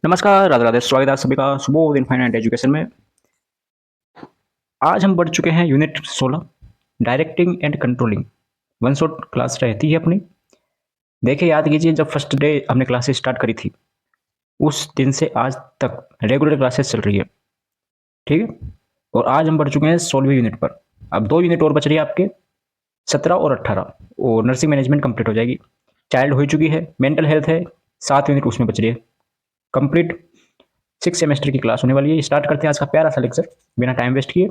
नमस्कार, राधे राधे, स्वागत है आप सभी का सुबोध इनफाइनाइट एजुकेशन में। आज हम बढ़ चुके हैं unit 16 directing and controlling. One shot class रहती है अपनी। देखिए, याद कीजिए जब फर्स्ट डे हमने क्लासेस स्टार्ट करी थी, उस दिन से आज तक रेगुलर क्लासेस चल रही है, ठीक है। और आज हम बढ़ चुके हैं 16वीं यूनिट पर। अब 2 यूनिट और बच रही है आपके, 17 और 18, और नर्सिंग मैनेजमेंट कंप्लीट हो जाएगी। चाइल्ड हो चुकी है, मेंटल हेल्थ है, 7 यूनिट उसमें बच रही है कंप्लीट। 6 सेमेस्टर की क्लास होने वाली है। स्टार्ट करते हैं आज का प्यारा सा लेक्चर बिना टाइम वेस्ट किए।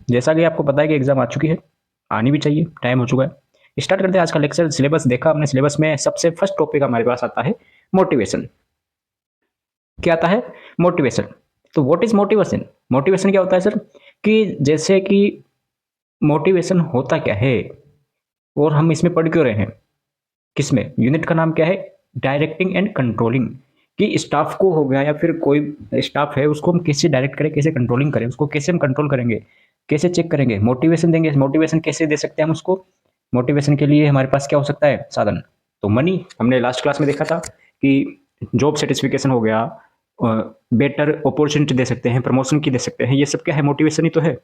जैसा कि आपको पता है कि एग्जाम आ चुकी है, आनी भी चाहिए, टाइम हो चुका है। स्टार्ट करते हैं आज का लेक्चर। सिलेबस देखा आपने, सिलेबस में सबसे फर्स्ट टॉपिक हमारे पास आता है मोटिवेशन। क्या आता है? मोटिवेशन। तो व्हाट इज मोटिवेशन? मोटिवेशन क्या होता है सर? कि जैसे कि मोटिवेशन होता क्या है और हम इसमें पढ़ क्यों रहे हैं, किसमें? यूनिट का नाम क्या है? Directing and controlling. कि स्टाफ को हो गया या फिर कोई स्टाफ है, उसको हम कैसे डायरेक्ट करें, कैसे कंट्रोलिंग करें, उसको कैसे हम कंट्रोल करेंगे, कैसे चेक करेंगे, मोटिवेशन देंगे। मोटिवेशन कैसे दे सकते हैं हम उसको? मोटिवेशन के लिए हमारे पास क्या हो सकता है साधन? तो मनी, हमने लास्ट क्लास में देखा था कि जॉब सेटिस्फिकेशन हो गया, बेटर अपॉर्चुनिटी दे सकते हैं, प्रमोशन की दे सकते हैं। ये सब क्या है? मोटिवेशन ही तो है।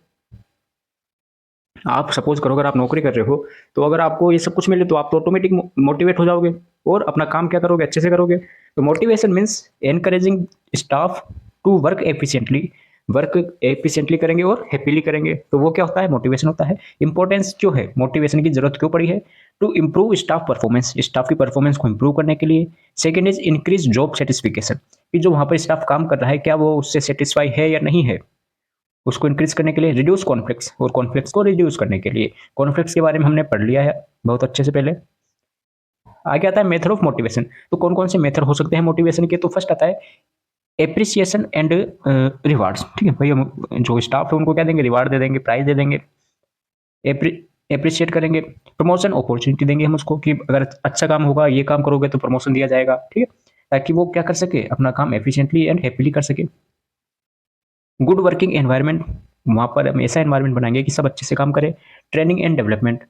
आप सपोज करो, अगर आप नौकरी कर रहे हो, तो अगर आपको ये सब कुछ मिले तो आप तो ऑटोमेटिक मोटिवेट हो जाओगे और अपना काम क्या करोगे? अच्छे से करोगे। तो motivation means encouraging staff to work efficiently. Work efficiently करेंगे और हैप्पीली करेंगे, तो वो क्या होता है? मोटिवेशन होता है। इंपॉर्टेंस जो है, मोटिवेशन की जरूरत क्यों पड़ी है? To improve staff performance, staff की परफॉर्मेंस को इम्प्रूव करने के लिए। Second is increase job satisfaction, कि जो वहां पर स्टाफ काम कर रहा है, क्या वो उससे सेटिस्फाई है या नहीं है, उसको इंक्रीज करने के लिए। रिड्यूस कॉन्फ्लिक्ट्स, और कॉन्फ्लिक्ट्स को रिड्यूस करने के लिए। कॉन्फ्लिक्ट्स के बारे में हमने पढ़ लिया है बहुत अच्छे से पहले। आगे आता है मेथड ऑफ मोटिवेशन। तो कौन कौन से मेथड हो सकते हैं मोटिवेशन के? तो फर्स्ट आता है एप्रिसिएशन एंड रिवार्ड्स। ठीक है भाई, हम जो स्टाफ है उनको क्या देंगे? रिवार्ड दे देंगे, प्राइज दे देंगे, एप्रिशिएट करेंगे। प्रमोशन अपॉर्चुनिटी देंगे हम उसको, कि अगर अच्छा काम होगा, ये काम करोगे तो प्रमोशन दिया जाएगा, ठीक है, ताकि वो क्या कर सके? अपना काम एफिशिएंटली एंड हैप्पीली कर सके। गुड वर्किंग एनवायरनमेंट, वहाँ पर हम ऐसा एनवायरनमेंट बनाएंगे कि सब अच्छे से काम करें। ट्रेनिंग एंड डेवलपमेंट,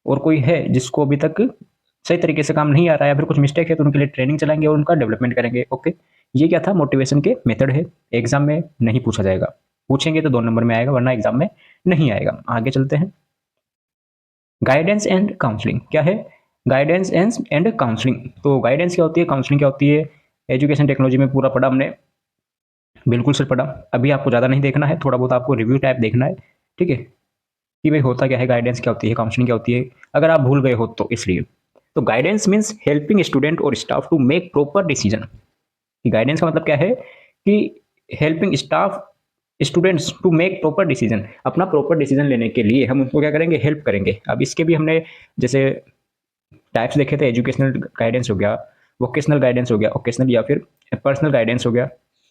और कोई है जिसको अभी तक सही तरीके से काम नहीं आ रहा है या फिर कुछ मिस्टेक है, तो उनके लिए ट्रेनिंग चलाएंगे और उनका डेवलपमेंट करेंगे। ओके, ये क्या था? मोटिवेशन के मेथड है। एग्जाम में नहीं पूछा जाएगा, पूछेंगे तो 2 नंबर में आएगा, वरना एग्जाम में नहीं आएगा। आगे चलते हैं। गाइडेंस एंड काउंसलिंग क्या है? Guidance and counselling. तो गाइडेंस क्या होती है, काउंसलिंग क्या होती है? एजुकेशन टेक्नोलॉजी में पूरा पढ़ा हमने, बिल्कुल सर पढ़ा। अभी आपको ज़्यादा नहीं देखना है, थोड़ा बहुत आपको रिव्यू टाइप देखना है, ठीक है, कि भाई होता क्या है, गाइडेंस क्या होती है, काउंसलिंग क्या होती है, अगर आप भूल गए हो तो इसलिए। तो गाइडेंस मीन्स हेल्पिंग स्टूडेंट और staff to make proper decision. Guidance का मतलब क्या है? कि helping staff students to make proper decision, अपना प्रॉपर डिसीजन लेने के लिए हम उनको क्या करेंगे? हेल्प करेंगे। अब इसके भी हमने जैसे टाइप्स देखे थे। एजुकेशनल गाइडेंस हो गया, वोकेशनल गाइडेंस हो गया, ओकेशनल या फिर पर्सनल गाइडेंस हो गया।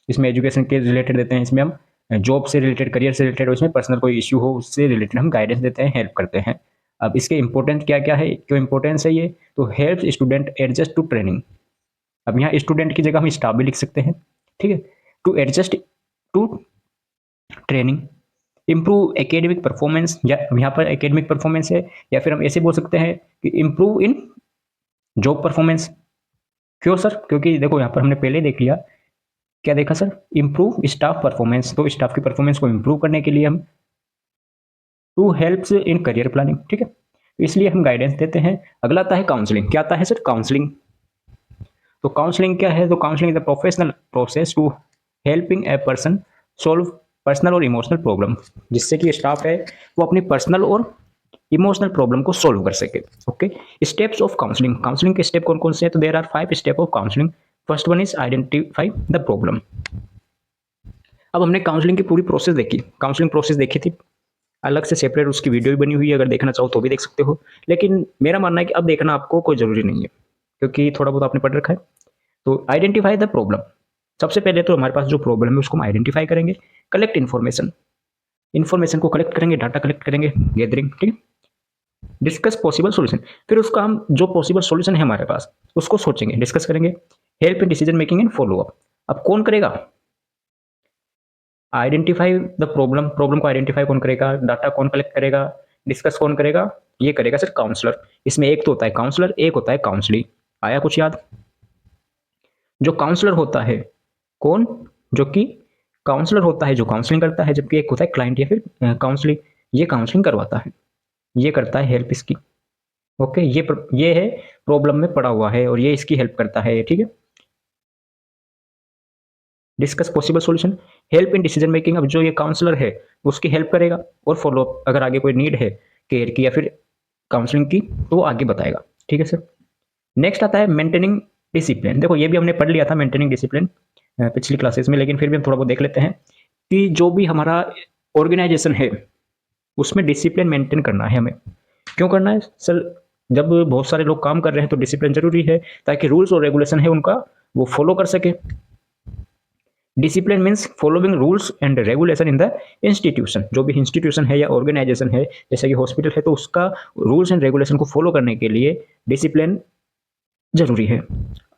इसमें एजुकेशन के रिलेटेड देते हैं, इसमें हम जॉब से रिलेटेड, करियर से रिलेटेड, उसमें पर्सनल कोई इश्यू हो उससे रिलेटेड हम गाइडेंस देते हैं, हेल्प करते हैं। अब इसके इंपॉर्टेंट क्या क्या है, क्यों इंपॉर्टेंस है ये? तो help student adjust to training. अब यहाँ स्टूडेंट की जगह हम स्टाफ भी लिख सकते हैं, ठीक है। To adjust to training, improve academic performance, या यहाँ पर एकेडमिक परफॉर्मेंस है, या फिर हम ऐसे बोल सकते हैं कि इम्प्रूव इन जॉब परफॉर्मेंस। क्यों सर? क्योंकि देखो यहाँ पर हमने पहले देख लिया, क्या देखा सर? Improve staff performance. तो स्टाफ की परफॉर्मेंस को इम्प्रूव करने के लिए हम to helps in career planning, ठीक है, तो इसलिए हम गाइडेंस देते हैं। अगला आता है काउंसलिंग। क्या आता है सर? काउंसलिंग। तो काउंसलिंग क्या है? तो counselling is the professional process to helping a person solve personal और इमोशनल प्रॉब्लम, जिससे कि स्टाफ है वो अपनी पर्सनल और इमोशनल प्रॉब्लम को सोल्व कर सके। Okay, steps of counselling. Counselling के स्टेप कौन कौन से हैं? तो there are 5 step of counselling. First one is identify the problem. अब हमने काउंसलिंग की पूरी प्रोसेस देखी, काउंसलिंग प्रोसेस देखी थी, अलग से सेपरेट उसकी वीडियो भी बनी हुई है, अगर देखना चाहो तो भी देख सकते हो। लेकिन मेरा मानना है कि अब देखना आपको कोई ज़रूरी नहीं है, क्योंकि थोड़ा बहुत आपने पढ़ रखा है। तो आइडेंटिफाई द प्रॉब्लम। सबसे पहले तो हमारे पास जो प्रॉब्लम है उसको हम आइडेंटिफाई करेंगे। कलेक्ट इन्फॉर्मेशन, इन्फॉर्मेशन को कलेक्ट करेंगे, डाटा कलेक्ट करेंगे, गैदरिंग, ठीक है। डिस्कस पॉसिबल सॉल्यूशन, फिर उसका हम जो पॉसिबल सॉल्यूशन है हमारे पास उसको सोचेंगे, डिस्कस करेंगे। Help in decision making and follow up. अब कौन करेगा? आइडेंटिफाई द प्रॉब्लम, प्रॉब्लम को आइडेंटिफाई कौन करेगा? डाटा कौन कलेक्ट करेगा? डिस्कस कौन करेगा? ये करेगा सर काउंसलर। इसमें एक तो होता है काउंसलर, एक होता है काउंसली। आया कुछ याद? जो काउंसलर होता है, कौन? जो कि काउंसलर होता है जो काउंसलिंग करता है, जबकि एक होता है क्लाइंट या फिर काउंसलिंग, ये काउंसलिंग करवाता है, ये करता है हेल्प इसकी। ओके, ये है प्रॉब्लम में पड़ा हुआ है और ये इसकी हेल्प करता है, ठीक है। Discuss possible solution, help in decision making. अब जो ये काउंसलर है उसकी हेल्प करेगा और फॉलो अप, अगर आगे कोई नीड है केयर की या फिर काउंसलिंग की तो वो आगे बताएगा, ठीक है सर। नेक्स्ट आता है मेंटेनिंग डिसिप्लिन। देखो ये भी हमने पढ़ लिया था मेंटेनिंग डिसिप्लिन पिछली क्लासेस में, लेकिन फिर भी हम थोड़ा बहुत देख लेते हैं कि जो भी हमारा ऑर्गेनाइजेशन है उसमें डिसिप्लिन मेंटेन करना है हमें। क्यों करना है सर? जब बहुत सारे लोग काम कर रहे हैं तो डिसिप्लिन जरूरी है, ताकि रूल्स और रेगुलेशन है उनका वो फॉलो कर सके। Discipline means following rules and regulation in the institution. जो भी इंस्टीट्यूशन है या ऑर्गेनाइजेशन है, जैसे कि हॉस्पिटल है, तो उसका रूल्स एंड रेगुलेशन को फॉलो करने के लिए डिसिप्लिन जरूरी है।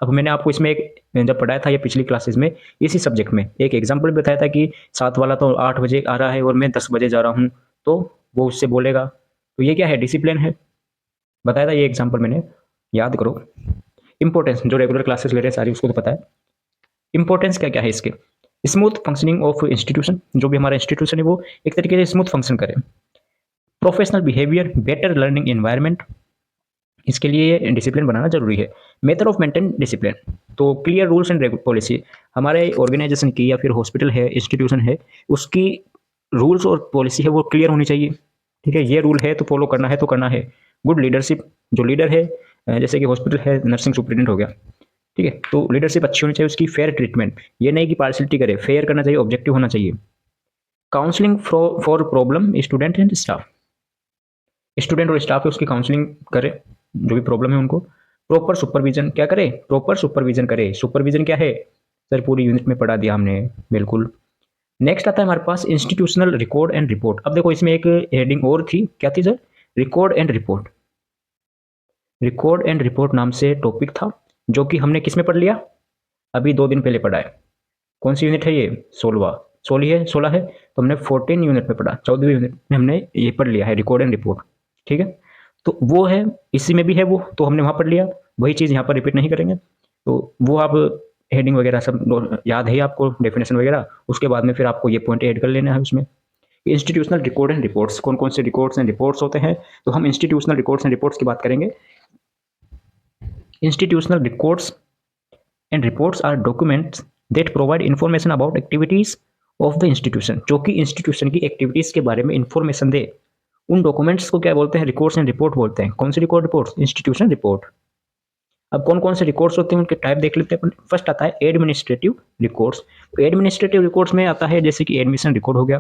अब मैंने आपको इसमें एक जब पढ़ाया था ये पिछली क्लासेस में, इसी सब्जेक्ट में एक एग्जाम्पल बताया था कि 7 वाला तो 8 बजे आ रहा है और मैं 10 बजे जा रहा हूँ, तो वो उससे बोलेगा, तो ये क्या है? डिसिप्लिन है। बताया था ये एग्जाम्पल मैंने, याद करो। इंपॉर्टेंस, जो रेगुलर क्लासेस ले रहे हैं सारी उसको तो पता है। इंपॉर्टेंस क्या क्या है इसके? स्मूथ फंक्शनिंग ऑफ इंस्टीट्यूशन, जो भी हमारा इंस्टीट्यूशन है वो एक तरीके से स्मूथ फंक्शन करे। Professional behaviour, better learning environment, इसके लिए डिसिप्लिन बनाना जरूरी है। मेथड ऑफ मेंटेन डिसिप्लिन, तो क्लियर रूल्स एंड पॉलिसी, हमारे ऑर्गेनाइजेशन की या फिर हॉस्पिटल है, इंस्टीट्यूशन है, उसकी रूल्स और पॉलिसी है वो क्लियर होनी चाहिए, ठीक है। ये रूल है तो फॉलो करना है तो करना है। गुड लीडरशिप, जो लीडर है जैसे कि हॉस्पिटल है, नर्सिंग सुपरिटेंडेंट हो गया, ठीक है, तो लीडरशिप अच्छी होनी चाहिए उसकी। फेयर ट्रीटमेंट, ये नहीं कि पार्शलिटी करे, फेयर करना चाहिए, ऑब्जेक्टिव होना चाहिए। Counselling for problem student and staff, student और स्टाफ है उसकी काउंसलिंग करे जो भी प्रॉब्लम है उनको। प्रॉपर सुपरविजन, क्या करे? प्रॉपर सुपरविजन करे। सुपरविजन क्या है सर? पूरी यूनिट में पढ़ा दिया हमने, बिल्कुल। नेक्स्ट आता है हमारे पास इंस्टीट्यूशनल रिकॉर्ड एंड रिपोर्ट। अब देखो इसमें एक हेडिंग और थी, क्या थी sir? Record and report. Record and report नाम से टॉपिक था, जो कि हमने किस में पढ़ लिया? अभी 2 दिन पहले पढ़ा है। कौन सी यूनिट है ये? 16 है, तो हमने 14 यूनिट में पढ़ा, 14वीं यूनिट में हमने ये पढ़ लिया है रिकॉर्ड एंड रिपोर्ट, ठीक है। तो वो है, इसी में भी है वो, तो हमने वहाँ पढ़ लिया, वही चीज़ यहाँ पर रिपीट नहीं करेंगे। तो वो आप हेडिंग वगैरह सब याद है आपको, डेफिनेशन वगैरह, उसके बाद में फिर आपको ये पॉइंट ऐड कर लेना है उसमें। इंस्टीट्यूशनल रिकॉर्ड एंड रिपोर्ट्स, कौन कौन से रिकॉर्ड्स एंड रिपोर्ट्स होते हैं? तो हम इंस्टीट्यूशनल रिकॉर्ड्स एंड रिपोर्ट्स की बात करेंगे। Institutional records and reports are documents that provide information about activities of the institution, जो कि इंस्टीट्यूशन की एक्टिविटीज के बारे में इंफॉर्मेशन दे। उन डॉक्यूमेंट्स को क्या बोलते हैं? रिकॉर्ड्स एंड रिपोर्ट बोलते हैं। कौन सी रिकॉर्ड रिपोर्ट्स? Institution report. अब कौन कौन से रिकॉर्ड्स होते हैं उनके टाइप देख लेते हैं। फर्स्ट आता है एडमिनिस्ट्रेटिव रिकॉर्ड्स। तो एडमिनिस्ट्रेटिव रिकॉर्ड्स में आता है जैसे कि एडमिशन रिकॉर्ड हो गया,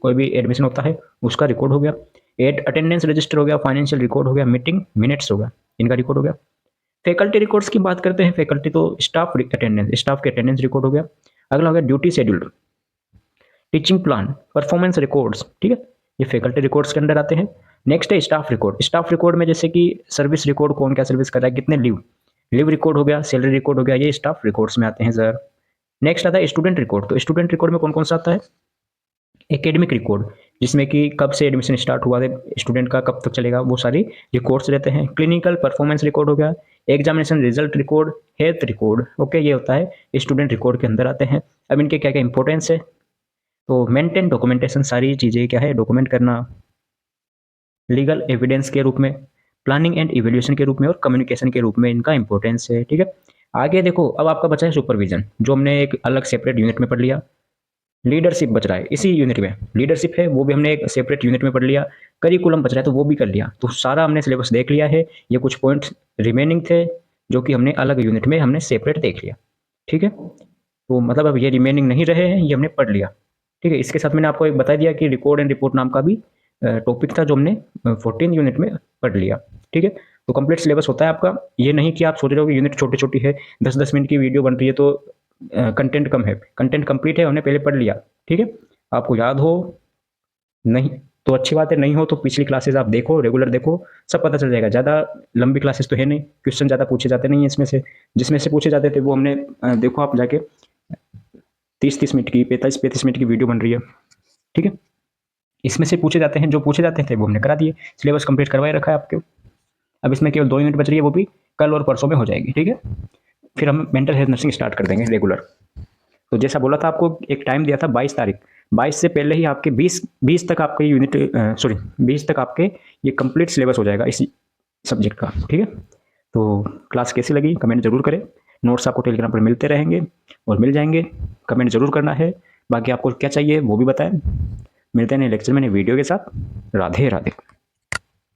कोई भी एडमिशन होता है उसका रिकॉर्ड हो गया। अटेंडेंस रजिस्टर हो गया, फाइनेंशियल रिकॉर्ड हो गया, मीटिंग मिनट्स हो गया, इनका रिकॉर्ड हो गया। फैकल्टी रिकॉर्ड्स की बात करते हैं, फैकल्टी तो स्टाफ अटेंडेंस, स्टाफ के अटेंडेंस रिकॉर्ड हो गया। अगला हो गया duty schedule, teaching plan, performance records, ठीक है, ये फैकल्टी रिकॉर्ड्स के अंडर आते हैं। नेक्स्ट है स्टाफ रिकॉर्ड। स्टाफ रिकॉर्ड में जैसे कि सर्विस रिकॉर्ड, कौन क्या सर्विस कर रहा है, कितने लीव रिकॉर्ड हो गया, सैलरी रिकॉर्ड हो गया, ये स्टाफ रिकॉर्ड्स में आते हैं सर। नेक्स्ट आता है स्टूडेंट रिकॉर्ड। तो स्टूडेंट रिकॉर्ड में कौन कौन सा आता है? एकेडमिक रिकॉर्ड, जिसमें कि कब से एडमिशन स्टार्ट हुआ है स्टूडेंट का, कब तक चलेगा, वो सारी रिकॉर्ड्स रहते हैं। क्लिनिकल परफॉर्मेंस रिकॉर्ड हो गया, examination result record, health record, okay, ये होता है स्टूडेंट रिकॉर्ड के अंदर आते हैं। अब इनके क्या क्या इंपॉर्टेंस है? तो मेंटेन डॉक्यूमेंटेशन, सारी चीज़ें क्या है? डॉक्यूमेंट करना। लीगल एविडेंस के रूप में, प्लानिंग एंड इवेल्यूशन के रूप में और कम्युनिकेशन के रूप में इनका इंपॉर्टेंस है, ठीक है। आगे देखो, अब आपका बचा है सुपरविजन, जो हमने एक अलग सेपरेट यूनिट में पढ़ लिया। लीडरशिप बच रहा है इसी यूनिट में, लीडरशिप है वो भी हमने एक सेपरेट यूनिट में पढ़ लिया। करिकुलम बच रहा है तो वो भी कर लिया। तो सारा हमने सिलेबस देख लिया है, ये कुछ पॉइंट्स रिमेनिंग थे जो कि हमने अलग यूनिट में हमने सेपरेट देख लिया, ठीक है। तो मतलब अब ये रिमेनिंग नहीं रहे हैं, ये हमने पढ़ लिया, ठीक है। इसके साथ मैंने आपको एक बता दिया कि रिकॉर्ड एंड रिपोर्ट नाम का भी टॉपिक था जो हमने 14 यूनिट में पढ़ लिया, ठीक है। तो कंप्लीट सिलेबस होता है आपका। ये नहीं कि आप सोच रहे हो कि यूनिट छोटी छोटी है, 10-10 मिनट की वीडियो बन रही है तो कंटेंट कम है। कंटेंट कंप्लीट है, हमने पहले पढ़ लिया, ठीक है। आपको याद हो नहीं तो अच्छी बात है, नहीं हो तो पिछली क्लासेस आप देखो, रेगुलर देखो, सब पता चल जाएगा। ज़्यादा लंबी क्लासेस तो है नहीं, क्वेश्चन ज़्यादा पूछे जाते नहीं है इसमें से। जिसमें से पूछे जाते थे वो हमने देखो आप जाके 30-30 मिनट की, 45-35 मिनट की वीडियो बन रही है, ठीक है। इसमें से पूछे जाते हैं, जो पूछे जाते थे वो हमने करा दिए, सिलेबस कंप्लीट करवाए रखा है आपके। अब इसमें केवल 2 यूनिट बच रही है, वो भी कल और परसों में हो जाएगी, ठीक है। फिर हम मेंटल हेल्थ नर्सिंग स्टार्ट कर देंगे रेगुलर। तो जैसा बोला था आपको, एक टाइम दिया था 22 तारीख, 22 से पहले ही आपके 20 तक आपके यूनिट, सॉरी 20 तक आपके ये कंप्लीट सिलेबस हो जाएगा इसी सब्जेक्ट का, ठीक है। तो क्लास कैसी लगी कमेंट जरूर करें। नोट्स आपको टेलीग्राम पर मिलते रहेंगे और मिल जाएंगे, कमेंट जरूर करना है। बाकी आपको क्या चाहिए वो भी बताएं। मिलते हैं नए लेक्चर में नई वीडियो के साथ। राधे राधे।